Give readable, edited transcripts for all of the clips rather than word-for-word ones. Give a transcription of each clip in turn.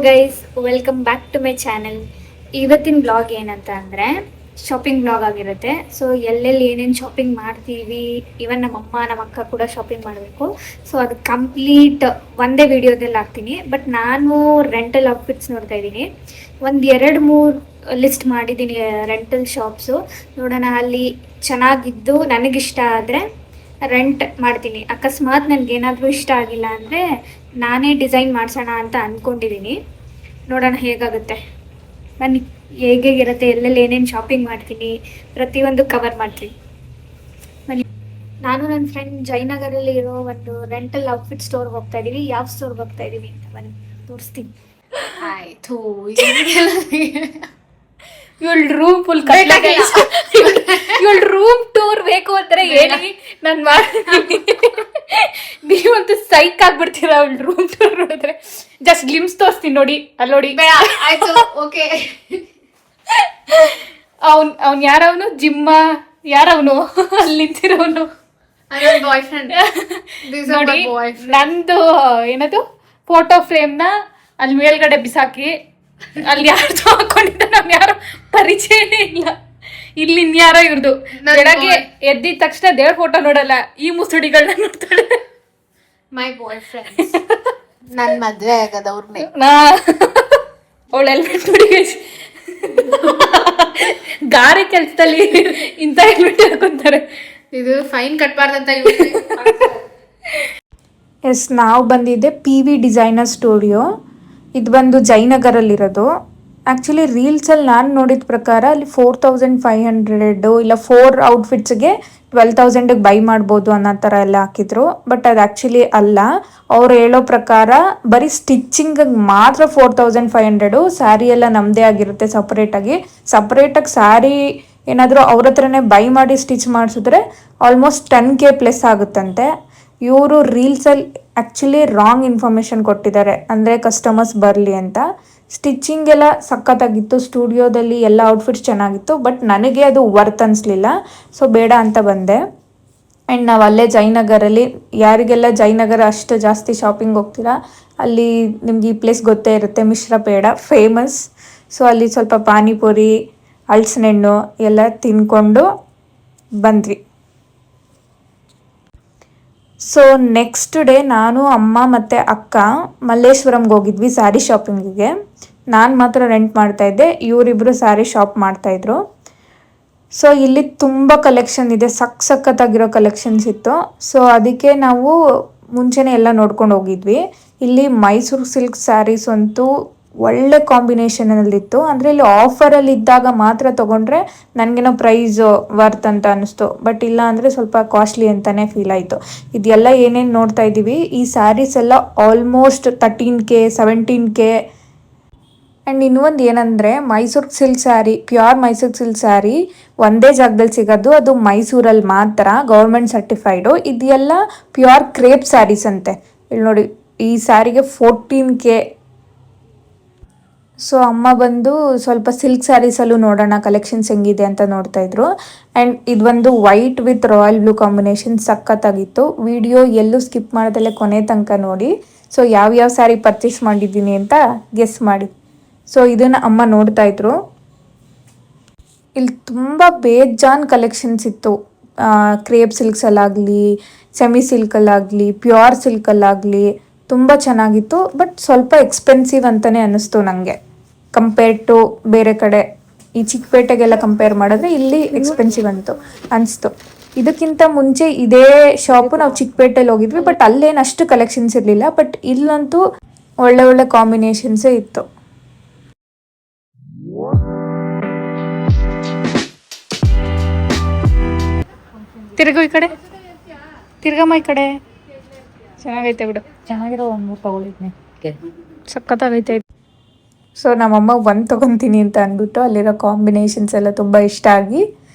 Guys, welcome back to my channel. ಇವತ್ತಿನ blog ಏನಂತ ಅಂದರೆ ಶಾಪಿಂಗ್ ಬ್ಲಾಗ್ ಆಗಿರುತ್ತೆ. ಸೊ ಎಲ್ಲೆಲ್ಲಿ ಏನೇನು ಶಾಪಿಂಗ್ ಮಾಡ್ತೀವಿ, ಇವನ್ ನಮ್ಮಮ್ಮ ನಮ್ಮ ಅಕ್ಕ ಕೂಡ ಶಾಪಿಂಗ್ ಮಾಡಬೇಕು. ಸೊ ಅದು ಕಂಪ್ಲೀಟ್ ಒಂದೇ ವಿಡಿಯೋದಲ್ಲಿ ಹಾಕ್ತೀನಿ. ಬಟ್ ನಾನು ರೆಂಟಲ್ ಔಟ್ಫಿಟ್ಸ್ ನೋಡ್ತಾ ಇದ್ದೀನಿ. ಒಂದು 2-3 ಲಿಸ್ಟ್ ಮಾಡಿದ್ದೀನಿ ರೆಂಟಲ್ ಶಾಪ್ಸು. ನೋಡೋಣ, ಅಲ್ಲಿ ಚೆನ್ನಾಗಿದ್ದು ನನಗಿಷ್ಟ ಆದರೆ ರೆಂಟ್ ಮಾಡ್ತೀನಿ. ಅಕಸ್ಮಾತ್ ನನಗೇನಾದರೂ ಇಷ್ಟ ಆಗಿಲ್ಲ ಅಂದರೆ ನಾನೇ ಡಿಸೈನ್ ಮಾಡಿಸೋಣ ಅಂತ ಅಂದ್ಕೊಂಡಿದ್ದೀನಿ. ನೋಡೋಣ ಹೇಗಾಗುತ್ತೆ. ನಾನು ಹೇಗಿರುತ್ತೆ, ಎಲ್ಲೆಲ್ಲಿ ಏನೇನು ಶಾಪಿಂಗ್ ಮಾಡ್ತೀನಿ, ಪ್ರತಿಯೊಂದು ಕವರ್ ಮಾಡ್ತೀನಿ. ನಾನು ನನ್ನ ಫ್ರೆಂಡ್ ಜಯನಗರಲ್ಲಿ ಇರೋ ಒಂದು ರೆಂಟಲ್ ಔಟ್ಫಿಟ್ ಸ್ಟೋರ್ಗೆ ಹೋಗ್ತಾ ಇದ್ದೀವಿ. ಯಾವ ಸ್ಟೋರ್ಗೆ ಹೋಗ್ತಾ ಇದ್ದೀವಿ ಅಂತ ಬನ್ನಿ ತೋರಿಸ್ತೀನಿ. ಆಯ್ತು, ಇವಳು ರೂಮ್ ಫುಲ್ ಇವಳು ರೂಮ್ ಟೂರ್ ಬೇಕು ಅಂತಾರೆ ಹೇಳಿ ನಾನು ಮಾಡ್ತೀನಿ. ನೀವಂತೂ ಸೈಕ್ ಆಗ್ಬಿಡ್ತೀರ ಅವಳು ರೂಮ್ ಟೂರ್ ನೋಡಿದ್ರೆ. ಜಸ್ಟ್ ಗ್ಲಿಮ್ಸ್ ತೋರಿಸ್ತೀನಿ ನೋಡಿ, ಅಲ್ಲಿ ನೋಡಿ. ಆಯ್ತು, ಓಕೆ. ಅವ್ನು ಯಾರವನು, ಜಿಮ್ಮ ಯಾರವನು ಅಲ್ಲಿ ನಿಂತಿರೋನು ಬಾಯ್ ಫ್ರೆಂಡ್ ನೋಡಿ. ನಂದು ಏನದು ಫೋಟೋ ಫ್ರೇಮ್ನ ಅಲ್ಲಿ ಮೇಲ್ಗಡೆ ಬಿಸಾಕಿ ಅಲ್ಲಿ ಯಾರ್ದು ಹಾಕೊಂಡಿದ್ದ, ನಮ್ ಯಾರೋ ಪರಿಚಯನೇ ಇಲ್ಲ. ಇಲ್ಲಿ ಇನ್ಯಾರೋ ಇವ್ರದು. ಬೆಳಗ್ಗೆ ಎದ್ದಿದ ತಕ್ಷಣ ದೇವ್ರ ಫೋಟೋ ನೋಡಲ್ಲ, ಈ ಮುಸುಡಿಗಳನ್ನ ನೋಡ್ತಾಳೆ. ಮೈ ಬಾಯ್ ಫ್ರೆಂಡ್. ನನ್ ಮದ್ವೆ ಆಗದವ್ರನ್ನೇ. ಅವಳು ಹೆಲ್ಮೆಟ್ ನೋಡಿ, ಗಾರೆ ಕೆಲ್ಸದಲ್ಲಿ ಇಂಥ ಹೆಲ್ಮೆಟ್ ಹಾಕೊಂತಾರೆ. ಇದು ಫೈನ್ ಕಟ್ಬಾರ್ದಂತ. ಎಸ್, ನಾವು ಬಂದಿದ್ದೆ PV ಡಿಸೈನರ್ ಸ್ಟುಡಿಯೋ. ಇದು ಬಂದು ಜಯನಗರಲ್ಲಿರೋದು. ಆ್ಯಕ್ಚುಲಿ ರೀಲ್ಸಲ್ಲಿ ನಾನು ನೋಡಿದ ಪ್ರಕಾರ ಅಲ್ಲಿ 4500 ಇಲ್ಲ 4 ಔಟ್ಫಿಟ್ಸ್ಗೆ 12,000ಗೆ ಬೈ ಮಾಡ್ಬೋದು ಅನ್ನೋ ಥರ ಎಲ್ಲ ಹಾಕಿದ್ರು. ಬಟ್ ಅದು ಆ್ಯಕ್ಚುಲಿ ಅಲ್ಲ. ಅವ್ರು ಹೇಳೋ ಪ್ರಕಾರ ಬರೀ ಸ್ಟಿಚ್ಚಿಂಗಿಗೆ ಮಾತ್ರ 4500. ಸ್ಯಾರಿ ಎಲ್ಲ ನಮ್ಮದೇ ಆಗಿರುತ್ತೆ ಸಪ್ರೇಟಾಗಿ ಸ್ಯಾರಿ ಏನಾದರೂ ಅವ್ರ ಹತ್ರನೇ ಬೈ ಮಾಡಿ ಸ್ಟಿಚ್ ಮಾಡಿಸಿದ್ರೆ ಆಲ್ಮೋಸ್ಟ್ 10K ಪ್ಲಸ್ ಆಗುತ್ತಂತೆ. ಇವರು ರೀಲ್ಸಲ್ಲಿ ಆ್ಯಕ್ಚುಲಿ ರಾಂಗ್ ಇನ್ಫಾರ್ಮೇಷನ್ ಕೊಟ್ಟಿದ್ದಾರೆ, ಅಂದರೆ ಕಸ್ಟಮರ್ಸ್ ಬರಲಿ ಅಂತ. ಸ್ಟಿಚ್ಚಿಂಗ್ ಎಲ್ಲ ಸಖತ್ತಾಗಿತ್ತು, ಸ್ಟುಡಿಯೋದಲ್ಲಿ ಎಲ್ಲ ಔಟ್ಫಿಟ್ಸ್ ಚೆನ್ನಾಗಿತ್ತು. ಬಟ್ ನನಗೆ ಅದು ವರ್ತ್ ಅನಿಸ್ಲಿಲ್ಲ, ಸೊ ಬೇಡ ಅಂತ ಬಂದೆ. ಆ್ಯಂಡ್ ನಾವು ಅಲ್ಲೇ ಜಯನಗರಲ್ಲಿ, ಯಾರಿಗೆಲ್ಲ ಜಯನಗರ ಅಷ್ಟು ಜಾಸ್ತಿ ಶಾಪಿಂಗ್ ಹೋಗ್ತೀರಾ ಅಲ್ಲಿ ನಿಮ್ಗೆ ಈ ಪ್ಲೇಸ್ ಗೊತ್ತೇ ಇರುತ್ತೆ, ಮಿಶ್ರ ಪೇಡ ಫೇಮಸ್. ಸೊ ಅಲ್ಲಿ ಸ್ವಲ್ಪ ಪಾನಿಪುರಿ, ಹಲಸಿನಣ್ಣು ಎಲ್ಲ ತಿನ್ಕೊಂಡು ಬಂದ್ವಿ. ಸೊ ನೆಕ್ಸ್ಟ್ ಡೇ ನಾನು, ಅಮ್ಮ ಮತ್ತು ಅಕ್ಕ ಮಲ್ಲೇಶ್ವರಂಗೆ ಹೋಗಿದ್ವಿ ಸ್ಯಾರಿ ಶಾಪಿಂಗಿಗೆ. ನಾನು ಮಾತ್ರ ರೆಂಟ್ ಮಾಡ್ತಾಯಿದ್ದೆ, ಇವರಿಬ್ಬರು ಸ್ಯಾರಿ ಶಾಪ್ ಮಾಡ್ತಾಯಿದ್ರು. ಸೊ ಇಲ್ಲಿ ತುಂಬ ಕಲೆಕ್ಷನ್ ಇದೆ, ಸಖತ್ತಾಗಿರೋ ಕಲೆಕ್ಷನ್ಸ್ ಇತ್ತು. ಸೊ ಅದಕ್ಕೆ ನಾವು ಮುಂಚೆನೇ ಎಲ್ಲ ನೋಡ್ಕೊಂಡು ಹೋಗಿದ್ವಿ. ಇಲ್ಲಿ ಮೈಸೂರು ಸಿಲ್ಕ್ ಸ್ಯಾರೀಸ್ ಅಂತೂ ಒಳ್ಳೆ ಕಾಂಬಿನೇಷನಲ್ಲಿತ್ತು. ಅಂದರೆ ಇಲ್ಲಿ ಆಫರಲ್ಲಿ ಇದ್ದಾಗ ಮಾತ್ರ ತೊಗೊಂಡ್ರೆ ನನಗೇನೋ ಪ್ರೈಸ್ ವರ್ತ್ ಅಂತ ಅನ್ನಿಸ್ತು. ಬಟ್ ಇಲ್ಲ ಅಂದರೆ ಸ್ವಲ್ಪ ಕಾಸ್ಟ್ಲಿ ಅಂತಲೇ ಫೀಲ್ ಆಯಿತು. ಇದೆಲ್ಲ ಏನೇನು ನೋಡ್ತಾ ಇದ್ದೀವಿ, ಈ ಸ್ಯಾರೀಸ್ ಎಲ್ಲ ಆಲ್ಮೋಸ್ಟ್ 13K 17K. ಆ್ಯಂಡ್ ಇನ್ನೊಂದು ಏನಂದರೆ, Mysuru silk sari, pure Mysuru silk sari ಒಂದೇ ಜಾಗದಲ್ಲಿ ಸಿಗೋದು, ಅದು ಮೈಸೂರಲ್ಲಿ ಮಾತ್ರ, ಗೌರ್ಮೆಂಟ್ ಸರ್ಟಿಫೈಡು. ಇದೆಲ್ಲ ಪ್ಯೂರ್ ಕ್ರೇಪ್ ಸ್ಯಾರೀಸ್ ಅಂತೆ. ಇಲ್ಲಿ ನೋಡಿ, ಈ ಸ್ಯಾರಿಗೆ 14K. ಸೊ ಅಮ್ಮ ಬಂದು ಸ್ವಲ್ಪ ಸಿಲ್ಕ್ ಸ್ಯಾರೀಸಲ್ಲೂ ನೋಡೋಣ ಕಲೆಕ್ಷನ್ಸ್ ಹೆಂಗಿದೆ ಅಂತ ನೋಡ್ತಾಯಿದ್ರು. ಆ್ಯಂಡ್ ಇದೊಂದು white with royal blue combination ಸಖತ್ತಾಗಿತ್ತು. ವಿಡಿಯೋ ಎಲ್ಲೂ ಸ್ಕಿಪ್ ಮಾಡೋದಲ್ಲೇ ಕೊನೆ ತನಕ ನೋಡಿ. ಸೊ ಯಾವ್ಯಾವ ಸ್ಯಾರಿ ಪರ್ಚೇಸ್ ಮಾಡಿದ್ದೀನಿ ಅಂತ ಗೆಸ್ ಮಾಡಿ. ಸೊ ಇದನ್ನು ಅಮ್ಮ ನೋಡ್ತಾಯಿದ್ರು. ಇಲ್ಲಿ ತುಂಬ ಬೇಜಾನ್ ಕಲೆಕ್ಷನ್ಸ್ ಇತ್ತು. ಕ್ರೇಪ್ ಸಿಲ್ಕ್ಸಲ್ಲಾಗಲಿ, ಸೆಮಿ ಸಿಲ್ಕಲ್ಲಾಗಲಿ, ಪ್ಯೂರ್ ಸಿಲ್ಕಲ್ಲಾಗಲಿ ತುಂಬ ಚೆನ್ನಾಗಿತ್ತು. ಬಟ್ ಸ್ವಲ್ಪ ಎಕ್ಸ್ಪೆನ್ಸಿವ್ ಅಂತಲೇ ಅನ್ನಿಸ್ತು ನನಗೆ, ಕಂಪೇರ್ಡ್ ಟು ಬೇರೆ ಕಡೆ. ಈ ಚಿಕ್ಕಪೇಟೆಗೆಲ್ಲ ಕಂಪೇರ್ ಮಾಡಿದ್ರೆ ಇಲ್ಲಿ ಎಕ್ಸ್ಪೆನ್ಸಿವ್ ಅನಿಸ್ತು. ಇದಕ್ಕಿಂತ ಮುಂಚೆ ಇದೇ ಶಾಪು ನಾವು ಚಿಕ್ಕಪೇಟೆಯಲ್ಲಿ ಹೋಗಿದ್ವಿ, ಬಟ್ ಅಲ್ಲೇನು ಅಷ್ಟು ಕಲೆಕ್ಷನ್ಸ್ ಇರಲಿಲ್ಲ. ಬಟ್ ಇಲ್ಲಂತೂ ಒಳ್ಳೆ ಕಾಂಬಿನೇಷನ್ಸೇ ಇತ್ತು. ತಿರ್ಗೋ ಈ ಕಡೆ, ತಿರ್ಗಮ್ಮ ಈ ಕಡೆ. ಚೆನ್ನಾಗೈತೆ ಬಿಡು, ಚೆನ್ನಾಗಿರೋ ಒಂದು ತಗೊಳಿದ್ನಿ, ಸಖತ್ತಾಗೈತೆ. ಸೊ ನಮ್ಮಮ್ಮಗೆ ಒಂದು ತೊಗೊತೀನಿ ಅಂತ ಅಂದ್ಬಿಟ್ಟು ಅಲ್ಲಿರೋ ಕಾಂಬಿನೇಷನ್ಸ್ ಎಲ್ಲ ತುಂಬ ಇಷ್ಟ ಆಗಿ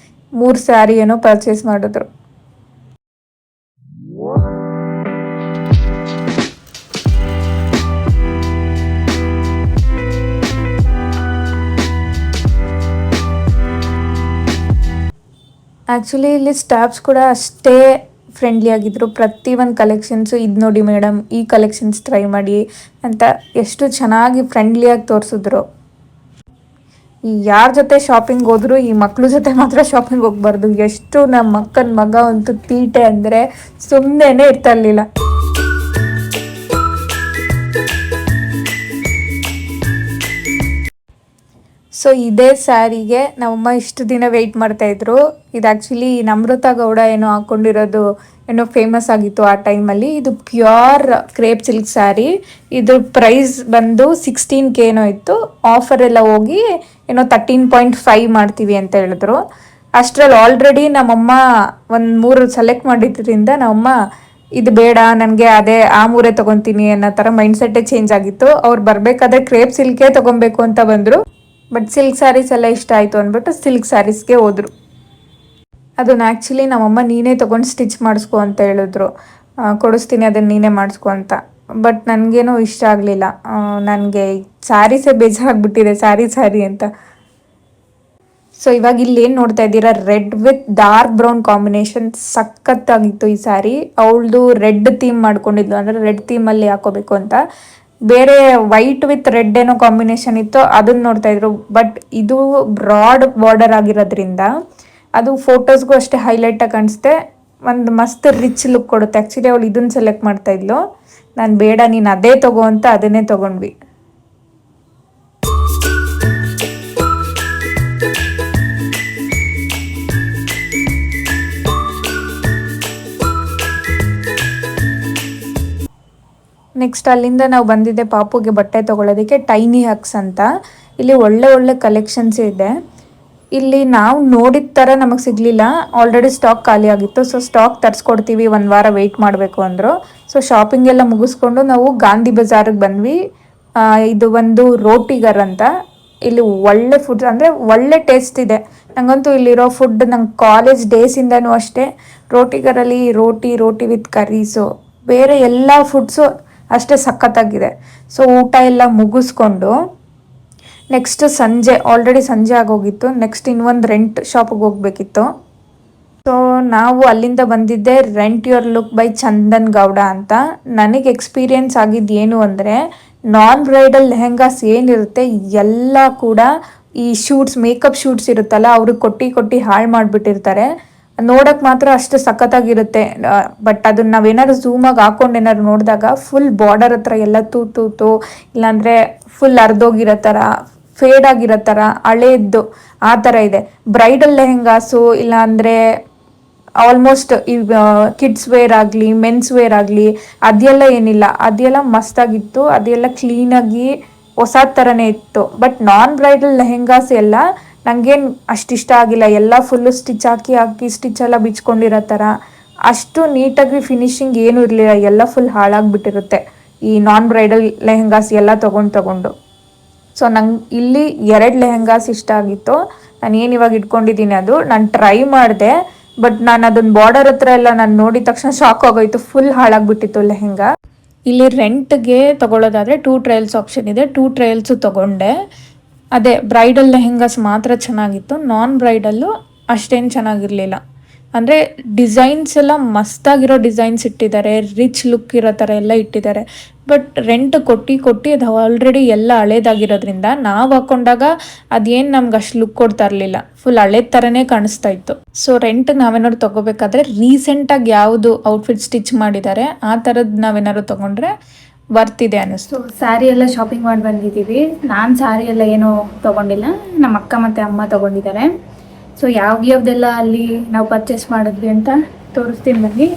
3 ಸ್ಯಾರಿ ಏನೋ ಪರ್ಚೇಸ್ ಮಾಡಿದ್ರು. ಆ್ಯಕ್ಚುಲಿ ಇಲ್ಲಿ ಸ್ಟಾಫ್ಸ್ ಕೂಡ ಅಷ್ಟೇ ಫ್ರೆಂಡ್ಲಿ ಆಗಿದ್ರು. ಪ್ರತಿಯೊಂದು ಕಲೆಕ್ಷನ್ಸು ಇದು ನೋಡಿ ಮೇಡಮ್, ಈ ಕಲೆಕ್ಷನ್ಸ್ ಟ್ರೈ ಮಾಡಿ ಅಂತ ಎಷ್ಟು ಚೆನ್ನಾಗಿ ಫ್ರೆಂಡ್ಲಿಯಾಗಿ ತೋರಿಸಿದ್ರು. ಈ ಯಾರ ಜೊತೆ ಶಾಪಿಂಗ್ ಹೋದ್ರು ಈ ಮಕ್ಳ ಜೊತೆ ಮಾತ್ರ ಶಾಪಿಂಗ್ ಹೋಗ್ಬಾರ್ದು. ಎಷ್ಟು ನಮ್ಮ ಅಕ್ಕನ ಮಗ ಅಂತೂ ತೀಟೆ ಅಂದರೆ ಸುಮ್ಮನೆ ಇರ್ತಾ ಇರಲಿಲ್ಲ. ಸೊ ಇದೇ ಸ್ಯಾರಿಗೆ ನಮ್ಮಮ್ಮ ಇಷ್ಟು ದಿನ ವೆಯ್ಟ್ ಮಾಡ್ತಾಯಿದ್ರು. ಇದು ಆ್ಯಕ್ಚುಲಿ ನಮ್ರತಾ ಗೌಡ ಏನೋ ಹಾಕ್ಕೊಂಡಿರೋದು ಏನೋ ಫೇಮಸ್ ಆಗಿತ್ತು ಆ ಟೈಮಲ್ಲಿ. ಇದು ಪ್ಯೂರ್ ಕ್ರೇಪ್ ಸಿಲ್ಕ್ ಸ್ಯಾರಿ. ಇದ್ರ ಪ್ರೈಸ್ ಬಂದು 16K ಏನೋ ಇತ್ತು. ಆಫರ್ ಎಲ್ಲ ಹೋಗಿ ಏನೋ 13.5 ಮಾಡ್ತೀವಿ ಅಂತ ಹೇಳಿದ್ರು. ಅಷ್ಟರಲ್ಲಿ ಆಲ್ರೆಡಿ ನಮ್ಮಮ್ಮ ಒಂದು 3 ಸೆಲೆಕ್ಟ್ ಮಾಡಿದ್ರಿಂದ ನಮ್ಮಮ್ಮ ಇದು ಬೇಡ, ನನಗೆ ಅದೇ ಆ 3 ತೊಗೊತೀನಿ ಅನ್ನೋ ಥರ ಮೈಂಡ್ಸೆಟ್ಟೇ ಚೇಂಜ್ ಆಗಿತ್ತು. ಅವ್ರು ಬರಬೇಕಾದ್ರೆ ಕ್ರೇಪ್ ಸಿಲ್ಕೇ ತೊಗೊಬೇಕು ಅಂತ ಬಂದರು. ಬಟ್ ಸಿಲ್ಕ್ ಸ್ಯಾರೀಸ್ ಎಲ್ಲ ಇಷ್ಟ ಆಯಿತು ಅಂದ್ಬಿಟ್ಟು ಸಿಲ್ಕ್ ಸ್ಯಾರೀಸ್ಗೆ ಹೋದರು. ಅದನ್ನು ಆ್ಯಕ್ಚುಲಿ ನಮ್ಮಮ್ಮ ನೀನೇ ತೊಗೊಂಡು ಸ್ಟಿಚ್ ಮಾಡಿಸ್ಕೊ ಅಂತ ಹೇಳಿದ್ರು. ಕೊಡಿಸ್ತೀನಿ ಅದನ್ನು ನೀನೇ ಮಾಡಿಸ್ಕೊ ಅಂತ. ಬಟ್ ನನಗೇನೋ ಇಷ್ಟ ಆಗಲಿಲ್ಲ. ನನಗೆ ಸ್ಯಾರೀಸೇ ಬೇಜಾರಾಗ್ಬಿಟ್ಟಿದೆ, ಸ್ಯಾರಿ ಅಂತ. ಸೊ ಇವಾಗ ಇಲ್ಲಿ ಏನು ನೋಡ್ತಾ ಇದ್ದೀರಾ, red with dark brown combination ಸಖತ್ತಾಗಿತ್ತು ಈ ಸ್ಯಾರಿ. ಅವಳದು ರೆಡ್ ಥೀಮ್ ಮಾಡ್ಕೊಂಡಿದ್ಲು, ಅಂದರೆ ರೆಡ್ ಥೀಮಲ್ಲಿ ಹಾಕೋಬೇಕು ಅಂತ. ಬೇರೆ ವೈಟ್ ವಿತ್ ರೆಡ್ ಏನೋ ಕಾಂಬಿನೇಷನ್ ಇತ್ತು, ಅದನ್ನು ನೋಡ್ತಾ ಇದ್ರು. ಬಟ್ ಇದು ಬ್ರಾಡ್ ಬಾರ್ಡರ್ ಆಗಿರೋದ್ರಿಂದ ಅದು ಫೋಟೋಸ್ಗೂ ಅಷ್ಟೇ ಹೈಲೈಟಾಗಿ ಕಾಣಿಸುತ್ತೆ. ಒಂದು ಮಸ್ತ್ ರಿಚ್ ಲುಕ್ ಕೊಡುತ್ತೆ. ಆ್ಯಕ್ಚುಲಿ ಅವಳು ಇದನ್ನು ಸೆಲೆಕ್ಟ್ ಮಾಡ್ತಾ ಇದ್ಲು. ನಾನು ಬೇಡ, ನೀನು ಅದೇ ತಗೋ ಅಂತ ಅದನ್ನೇ ತೊಗೊಂಡ್ವಿ. ನೆಕ್ಸ್ಟ್ ಅಲ್ಲಿಂದ ನಾವು ಬಂದಿದ್ದೆ ಪಾಪುಗೆ ಬಟ್ಟೆ ತೊಗೊಳೋದಕ್ಕೆ ಟೈನಿ ಹಕ್ಸ್ ಅಂತ. ಇಲ್ಲಿ ಒಳ್ಳೆ ಕಲೆಕ್ಷನ್ಸ್ ಇದೆ. ಇಲ್ಲಿ ನಾವು ನೋಡಿದ ಥರ ನಮಗೆ ಸಿಗಲಿಲ್ಲ, ಆಲ್ರೆಡಿ ಸ್ಟಾಕ್ ಖಾಲಿ ಆಗಿತ್ತು. ಸೊ ಸ್ಟಾಕ್ ತರಿಸ್ಕೊಡ್ತೀವಿ, 1 ವಾರ ವೆಯ್ಟ್ ಮಾಡಬೇಕು ಅಂದರು. ಸೊ ಶಾಪಿಂಗ್ ಎಲ್ಲ ಮುಗಿಸ್ಕೊಂಡು ನಾವು ಗಾಂಧಿ ಬಜಾರಿಗೆ ಬಂದ್ವಿ. ಇದು ಒಂದು ರೋಟಿಗರ್ ಅಂತ. ಇಲ್ಲಿ ಒಳ್ಳೆ ಫುಡ್, ಅಂದರೆ ಒಳ್ಳೆ ಟೇಸ್ಟ್ ಇದೆ. ನನಗಂತೂ ಇಲ್ಲಿರೋ ಫುಡ್ ನಂಗೆ ಕಾಲೇಜ್ ಡೇಸಿಂದನೂ ಅಷ್ಟೇ. ರೋಟಿಗರಲ್ಲಿ ರೋಟಿ ವಿತ್ ಕರೀಸು, ಬೇರೆ ಎಲ್ಲ ಫುಡ್ಸು ಅಷ್ಟೇ ಸಖತ್ತಾಗಿದೆ. ಸೊ ಊಟ ಎಲ್ಲ ಮುಗಿಸ್ಕೊಂಡು ನೆಕ್ಸ್ಟ್ ಆಲ್ರೆಡಿ ಸಂಜೆ ಆಗೋಗಿತ್ತು. ನೆಕ್ಸ್ಟ್ ಇನ್ನೊಂದು ರೆಂಟ್ ಶಾಪಿಗೆ ಹೋಗ್ಬೇಕಿತ್ತು. ಸೊ ನಾವು ಅಲ್ಲಿಂದ ಬಂದಿದ್ದೆ rent your look by Chandan Gowda ಅಂತ. ನನಗೆ ಎಕ್ಸ್ಪೀರಿಯೆನ್ಸ್ ಆಗಿದ್ದು ಏನು ಅಂದರೆ, ನಾನ್ ಬ್ರೈಡಲ್ ಲೆಹೆಂಗಾಸ್ ಏನಿರುತ್ತೆ ಎಲ್ಲ ಕೂಡ ಈ ಮೇಕಪ್ ಶೂಟ್ಸ್ ಇರುತ್ತಲ್ಲ, ಅವ್ರಿಗೆ ಕೊಟ್ಟು ಹಾಳು ಮಾಡಿಬಿಟ್ಟಿರ್ತಾರೆ. ನೋಡೋಕ್ಕೆ ಮಾತ್ರ ಅಷ್ಟು ಸಖತ್ತಾಗಿರುತ್ತೆ. ಬಟ್ ಅದನ್ನ ನಾವೇನಾದ್ರು ಝೂಮಾಗಿ ಹಾಕೊಂಡು ಏನಾದ್ರು ನೋಡಿದಾಗ ಫುಲ್ ಬಾರ್ಡರ್ ಹತ್ರ ಎಲ್ಲ ತೂತು, ಇಲ್ಲಾಂದರೆ ಫುಲ್ ಅರ್ಧೋಗಿರೋ ಥರ, ಫೇಡ್ ಆಗಿರೋ ಥರ, ಹಳೇದ್ದು ಆ ಥರ ಇದೆ. ಬ್ರೈಡಲ್ ಲೆಹೆಂಗಾಸು ಇಲ್ಲಾಂದರೆ ಆಲ್ಮೋಸ್ಟ್ ಈ ಕಿಡ್ಸ್ ವೇರ್ ಆಗಲಿ ಮೆನ್ಸ್ ವೇರ್ ಆಗಲಿ ಅದೆಲ್ಲ ಏನಿಲ್ಲ, ಅದೆಲ್ಲ ಮಸ್ತಾಗಿತ್ತು. ಅದೆಲ್ಲ ಕ್ಲೀನಾಗಿ ಹೊಸ ಥರನೇ ಇತ್ತು. ಬಟ್ ನಾನ್ ಬ್ರೈಡಲ್ ಲೆಹೆಂಗಾಸ್ ಎಲ್ಲ ನನಗೇನು ಅಷ್ಟು ಇಷ್ಟ ಆಗಿಲ್ಲ. ಎಲ್ಲ ಫುಲ್ಲು ಸ್ಟಿಚ್ ಹಾಕಿ ಸ್ಟಿಚ್ ಎಲ್ಲ ಬಿಚ್ಕೊಂಡಿರೋ ಥರ, ಅಷ್ಟು ನೀಟಾಗಿ ಫಿನಿಶಿಂಗ್ ಏನೂ ಇರಲಿಲ್ಲ. ಎಲ್ಲ ಫುಲ್ ಹಾಳಾಗಿಬಿಟ್ಟಿರುತ್ತೆ ಈ ನಾನ್ ಬ್ರೈಡಲ್ ಲೆಹೆಂಗಾಸ್ ಎಲ್ಲ ತೊಗೊಂಡು. ಸೊ ನಂಗೆ ಇಲ್ಲಿ 2 ಲೆಹೆಂಗಾಸ್ ಇಷ್ಟ ಆಗಿತ್ತು. ನಾನು ಏನು ಇವಾಗ ಇಟ್ಕೊಂಡಿದ್ದೀನಿ ಅದು ನಾನು ಟ್ರೈ ಮಾಡಿದೆ. ಬಟ್ ನಾನು ಅದನ್ನ ಬಾರ್ಡರ್ ಹತ್ರ ಎಲ್ಲ ನಾನು ನೋಡಿದ ತಕ್ಷಣ ಶಾಕ್ ಆಗೋಯ್ತು, ಫುಲ್ ಹಾಳಾಗ್ಬಿಟ್ಟಿತ್ತು ಲೆಹೆಂಗಾ. ಇಲ್ಲಿ ರೆಂಟ್ಗೆ ತೊಗೊಳ್ಳೋದಾದರೆ 2 ಟ್ರಯಲ್ಸ್ ಆಪ್ಷನ್ ಇದೆ. 2 ಟ್ರಯಲ್ಸು ತೊಗೊಂಡೆ. ಅದೇ ಬ್ರೈಡಲ್ ಲೆಹೆಂಗಾಸ್ ಮಾತ್ರ ಚೆನ್ನಾಗಿತ್ತು, ನಾನ್ ಬ್ರೈಡಲ್ಲು ಅಷ್ಟೇನು ಚೆನ್ನಾಗಿರಲಿಲ್ಲ. ಅಂದರೆ ಡಿಸೈನ್ಸ್ ಎಲ್ಲ ಮಸ್ತಾಗಿರೋ ಡಿಸೈನ್ಸ್ ಇಟ್ಟಿದ್ದಾರೆ, ರಿಚ್ ಲುಕ್ ಇರೋ ಥರ ಎಲ್ಲ ಇಟ್ಟಿದ್ದಾರೆ. ಬಟ್ ರೆಂಟ್ ಕೊಟ್ಟು ಅದು ಆಲ್ರೆಡಿ ಎಲ್ಲ ಹಳೇದಾಗಿರೋದ್ರಿಂದ ನಾವು ಹಾಕ್ಕೊಂಡಾಗ ಅದೇನು ನಮ್ಗೆ ಅಷ್ಟು ಲುಕ್ ಕೊಡ್ತಾ ಇರಲಿಲ್ಲ, ಫುಲ್ ಹಳೇದ ಥರನೇ ಕಾಣಿಸ್ತಾ ಇತ್ತು. ಸೊ ರೆಂಟ್ ನಾವೇನಾದ್ರು ತೊಗೋಬೇಕಾದ್ರೆ ರೀಸೆಂಟಾಗಿ ಯಾವುದು ಔಟ್ಫಿಟ್ ಸ್ಟಿಚ್ ಮಾಡಿದ್ದಾರೆ ಆ ಥರದ್ದು ನಾವೇನಾದ್ರು ತೊಗೊಂಡ್ರೆ ವರ್ತಿದೆ ಅನ್ನಿಸ್ತು. ಸ್ಯಾರಿ ಎಲ್ಲ ಶಾಪಿಂಗ್ ಮಾಡಿ ಬಂದಿದ್ದೀವಿ. ನಾನು ಸ್ಯಾರಿ ಎಲ್ಲ ಏನೂ ತೊಗೊಂಡಿಲ್ಲ, ನಮ್ಮ ಅಕ್ಕ ಮತ್ತು ಅಮ್ಮ ತೊಗೊಂಡಿದ್ದಾರೆ. ಸೊ ಯಾವ್ಯಾವ್ದೆಲ್ಲ ಅಲ್ಲಿ ನಾವು ಪರ್ಚೇಸ್ ಮಾಡಿದ್ವಿ ಅಂತ ತೋರಿಸ್ತೀನಿ ಬನ್ನಿ.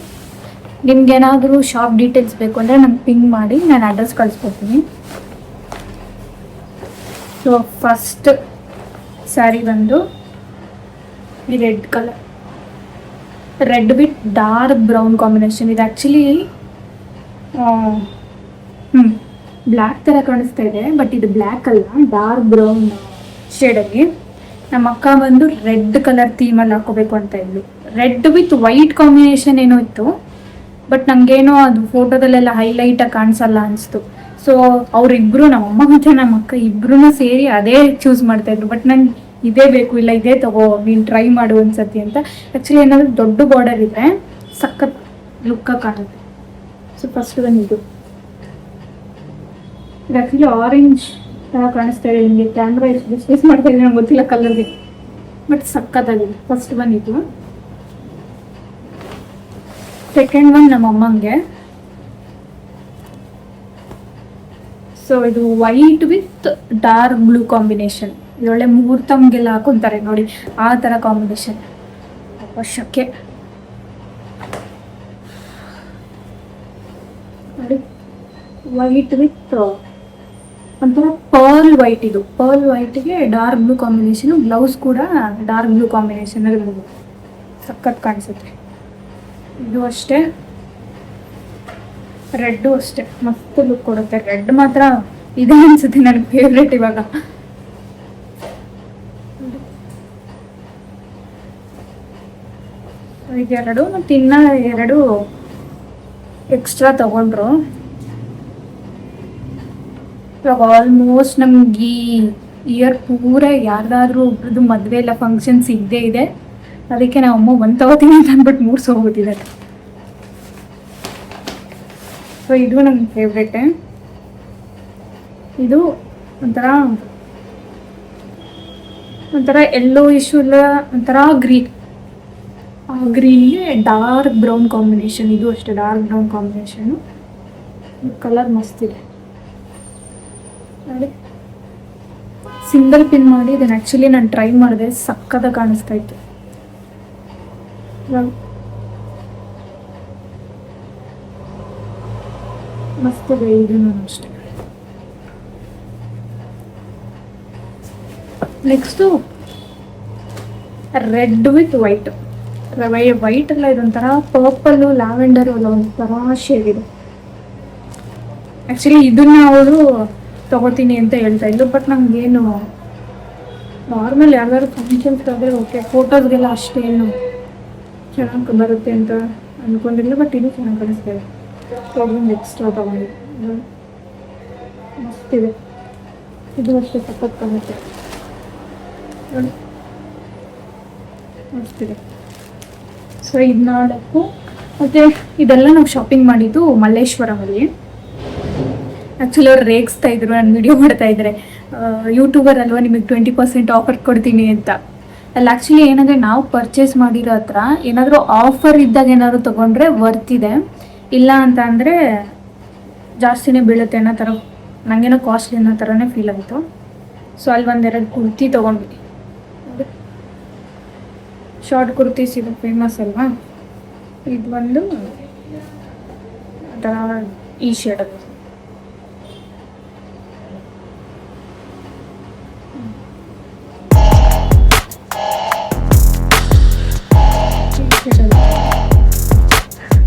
ನಿಮ್ಗೇನಾದರೂ ಶಾಪ್ ಡೀಟೇಲ್ಸ್ ಬೇಕು ಅಂದರೆ ನಂಗೆ ಪಿಂಗ್ ಮಾಡಿ, ನಾನು ಅಡ್ರೆಸ್ ಕಳಿಸ್ಕೊಡ್ತೀನಿ. ಸೊ ಫಸ್ಟ್ ಸ್ಯಾರಿ ಬಂದು ಈ red colour, red with dark brown combination. ಇದು ಆ್ಯಕ್ಚುಲಿ ಬ್ಲ್ಯಾಕ್ ಥರ ಕಾಣಿಸ್ತಾ ಇದೆ, ಬಟ್ ಇದು ಬ್ಲ್ಯಾಕ್ ಅಲ್ಲ, ಡಾರ್ಕ್ ಬ್ರೌನ್ ಶೇಡಲ್ಲಿ. ನಮ್ಮ ಅಕ್ಕ ಬಂದು ರೆಡ್ ಕಲರ್ ಥೀಮಲ್ಲಿ ಹಾಕೋಬೇಕು ಅಂತ ಇದ್ಲು. ರೆಡ್ ವಿತ್ ವೈಟ್ ಕಾಂಬಿನೇಷನ್ ಏನೋ ಇತ್ತು, ಬಟ್ ನನಗೇನೋ ಅದು ಫೋಟೋದಲ್ಲೆಲ್ಲ ಹೈಲೈಟಾಗಿ ಕಾಣಿಸಲ್ಲ ಅನಿಸ್ತು. ಸೊ ಅವರಿಬ್ಬರು, ನಮ್ಮಮ್ಮ ಮತ್ತು ನಮ್ಮ ಅಕ್ಕ ಇಬ್ಬರೂ ಸೇರಿ ಅದೇ ಚೂಸ್ ಮಾಡ್ತಾಯಿದ್ರು. ಬಟ್ ನಂಗೆ ಇದೇ ಬೇಕು, ಇಲ್ಲ ಇದೇ ತಗೋ, ನೀನು ಟ್ರೈ ಮಾಡು ಅನ್ಸತಿ ಅಂತ. ಆ್ಯಕ್ಚುಲಿ ಏನಾದರೂ ದೊಡ್ಡ ಬಾರ್ಡರ್ ಇದ್ದರೆ ಲುಕ್ಕಾಗಿ ಕಾಣುತ್ತೆ. ಸೊ ಫಸ್ಟ್ ಬಂದಿದ್ದು ಇದು ಆ್ಯಕ್ಚುಲಿ ಆರೆಂಜ್ ಥರ ಕಾಣಿಸ್ತಾ ಇದೆ ನಿಮಗೆ. ಕ್ಯಾಮ್ರಾ ಎಷ್ಟು ಡಿಸ್ಪ್ಲೇಸ್ ಮಾಡ್ತಾ ಇದೆ ನಂಗೆ ಗೊತ್ತಿಲ್ಲ ಕಲರ್ಗೆ, ಬಟ್ ಸಕ್ಕತ್ತಾಗಿದೆ. ಫಸ್ಟ್ ಬಂದಿದ್ದು. ಸೆಕೆಂಡ್ ಒನ್ ನಮ್ಮ ಅಮ್ಮಂಗೆ. ಸೊ ಇದು white with dark blue combination. ಇದೊಳ್ಳೆ ಮುಹೂರ್ತಮ್ಗೆಲ್ಲ ಹಾಕೊಂತಾರೆ ನೋಡಿ, ಆ ಥರ ಕಾಂಬಿನೇಷನ್ ಅವಶ್ಯಕ್ಕೆ ನೋಡಿ. ವೈಟ್ ವಿತ್ ಒಂಥರ ಪರ್ಲ್ ವೈಟ್. ಇದು ಪರ್ಲ್ ವೈಟ್ಗೆ ಡಾರ್ಕ್ ಬ್ಲೂ ಕಾಂಬಿನೇಷನ್. ಬ್ಲೌಸ್ ಕೂಡ ಡಾರ್ಕ್ ಬ್ಲೂ ಕಾಂಬಿನೇಷನ್ ಸಖತ್ ಕಾಣಿಸುತ್ತೆ. ಇದು ಅಷ್ಟೇ, ರೆಡ್ಡು ಅಷ್ಟೇ ಮಸ್ತ್ ಲುಕ್ ಕೊಡುತ್ತೆ. ರೆಡ್ ಮಾತ್ರ ಇದೆ ಅನ್ಸುತ್ತೆ ನನಗೆ ಫೇವ್ರೇಟ್ ಇವಾಗ. ಇದೆರಡು ಮತ್ತು ಇನ್ನ 2 ಎಕ್ಸ್ಟ್ರಾ ತಗೊಂಡ್ರು. ಇವಾಗ ಆಲ್ಮೋಸ್ಟ್ ನಮ್ಗೆ ಈ ಇಯರ್ ಪೂರ ಯಾರ್ದಾದ್ರೂ ಒಬ್ರದ್ದು ಮದುವೆ ಇಲ್ಲ ಫಂಕ್ಷನ್ಸ್ ಇದ್ದೇ ಇದೆ. ಅದಕ್ಕೆ ನಾವು ಅಮ್ಮ ಒಂದು ತಗೋತೀನಿ ಅಂತ ಅಂದ್ಬಿಟ್ಟು 3 ಹೋಗ್ಬಿಟ್ಟಿದ್ದಾರೆ. ಸೊ ಇದು ನನ್ನ ಫೇವ್ರೇಟೆ. ಇದು ಒಂಥರ ಎಲ್ಲೋ ಇಶ್ಯೂ ಇಲ್ಲ, ಒಂಥರ ಗ್ರೀನ್. ಆ ಗ್ರೀನ್ಗೆ ಡಾರ್ಕ್ ಬ್ರೌನ್ ಕಾಂಬಿನೇಷನ್. ಇದು ಅಷ್ಟೇ ಡಾರ್ಕ್ ಬ್ರೌನ್ ಕಾಂಬಿನೇಷನು. ಕಲರ್ ಮಸ್ತಿದೆ ನೋಡಿ. ಸಿಂಗಲ್ ಪಿನ್ ಮಾಡಿ ಇದನ್ನು ಆ್ಯಕ್ಚುಲಿ ನಾನು ಟ್ರೈ ಮಾಡಿದೆ, ಸಕ್ಕತ್ತಾಗಿ ಕಾಣಿಸ್ತಾ ಇತ್ತು. ಮಸ್ತಿದೆ ಇದು ಅಷ್ಟೇ. Next red with white. White ಅಲ್ಲ, ಇದೊಂಥರ ಪರ್ಪಲ್ಲು ಲ್ಯಾವೆಂಡರ್ ಅಲ್ಲ, ಒಂಥರ ಶೇಡ್ ಇದೆ. ಆ್ಯಕ್ಚುಲಿ ಇದನ್ನ ಅವರು ತಗೋತೀನಿ ಅಂತ ಹೇಳ್ತಾ ಇದ್ದು, ಬಟ್ ನಮಗೇನು ನಾರ್ಮಲ್ ಯಾವ್ದಾದ್ರು ಫಂಕ್ಷನ್ಸ್ ಆದರೆ ಓಕೆ, ಫೋಟೋಸ್ಗೆಲ್ಲ ಅಷ್ಟೇನು ಚೆನ್ನಾಗಿ ಬರುತ್ತೆ ಅಂತ ಅಂದ್ಕೊಂಡಿಲ್ಲ. ಬಟ್ ಇದು ಚೆನ್ನಾಗಿ ಕಾಣಿಸ್ತೇವೆ. ಪ್ರಾಬ್ಲಮ್ ಎಕ್ಸ್ಟ್ರಾ ತಗೊಂಡಿದ್ದು ಮಸ್ತಿದೆ. ಇದು ಅಷ್ಟೇ ಸಖತ್ ಕಾಣುತ್ತೆ ನೋಡಿ, ಮಸ್ತಿದೆ. ಸೊ ಇದು 4. ಮತ್ತು ಇದೆಲ್ಲ ನಾವು ಶಾಪಿಂಗ್ ಮಾಡಿದ್ದು ಮಲ್ಲೇಶ್ವರಮಲ್ಲಿ. ಆ್ಯಕ್ಚುಲಿ ಅವ್ರು ರೇಗಿಸ್ತಾ ಇದ್ರು, ನಾನು ವಿಡಿಯೋ ಮಾಡ್ತಾ ಇದ್ದಾರೆ, ಯೂಟ್ಯೂಬರ್ ಅಲ್ವಾ ನಿಮಗೆ 20% ಆಫರ್ ಕೊಡ್ತೀನಿ ಅಂತ. ಅಲ್ಲಿ ಆ್ಯಕ್ಚುಲಿ ಏನಂದರೆ ನಾವು ಪರ್ಚೇಸ್ ಮಾಡಿರೋ ಹತ್ರ ಏನಾದರೂ ಆಫರ್ ಇದ್ದಾಗ ಏನಾದರೂ ತೊಗೊಂಡ್ರೆ ವರ್ತಿದೆ, ಇಲ್ಲ ಅಂತ ಅಂದರೆ ಜಾಸ್ತಿನೇ ಬೀಳುತ್ತೆ ಅನ್ನೋ ಥರ, ನನಗೇನೋ ಕಾಸ್ಟ್ಲಿ ಅನ್ನೋ ಥರನೇ ಫೀಲ್ ಆಯಿತು. ಸೊ ಅಲ್ಲಿ 1-2 ಕುರ್ತಿ ತೊಗೊಂಡ್ವಿ. ಶಾರ್ಟ್ ಕುರ್ತೀಸ್ ಇದು ಫೇಮಸ್ ಅಲ್ವಾ. ಇದು ಒಂದು ಈ ಶೇಡ್ ಅದು.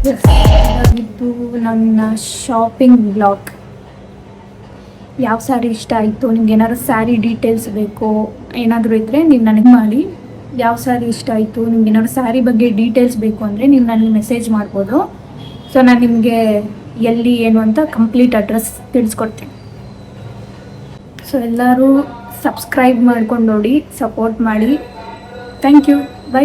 ಇದಾಗಿದ್ದು ನನ್ನ ಶಾಪಿಂಗ್ ಬ್ಲಾಗ್. ಯಾವ ಸ್ಯಾರಿ ಇಷ್ಟ ಆಯಿತು, ನಿಮ್ಗೆ ಏನಾದ್ರು ಸ್ಯಾರಿ ಡೀಟೇಲ್ಸ್ ಬೇಕು ಏನಾದರೂ ಇದ್ದರೆ ನೀವು ನನಗೆ ಮಾಡಿ. ಯಾವ ಸ್ಯಾರಿ ಇಷ್ಟ ಆಯಿತು, ನಿಮ್ಗೆ ಏನಾದ್ರು ಸ್ಯಾರಿ ಬಗ್ಗೆ ಡೀಟೇಲ್ಸ್ ಬೇಕು ಅಂದರೆ ನೀವು ನನಗೆ ಮೆಸೇಜ್ ಮಾಡ್ಬೋದು. ಸೊ ನಾನು ನಿಮಗೆ ಎಲ್ಲಿ ಏನು ಅಂತ ಕಂಪ್ಲೀಟ್ ಅಡ್ರೆಸ್ ತಿಳಿಸ್ಕೊಡ್ತೀನಿ. ಸೊ ಎಲ್ಲರೂ ಸಬ್ಸ್ಕ್ರೈಬ್ ಮಾಡ್ಕೊಂಡು ನೋಡಿ, ಸಪೋರ್ಟ್ ಮಾಡಿ. Thank you. ಬೈ.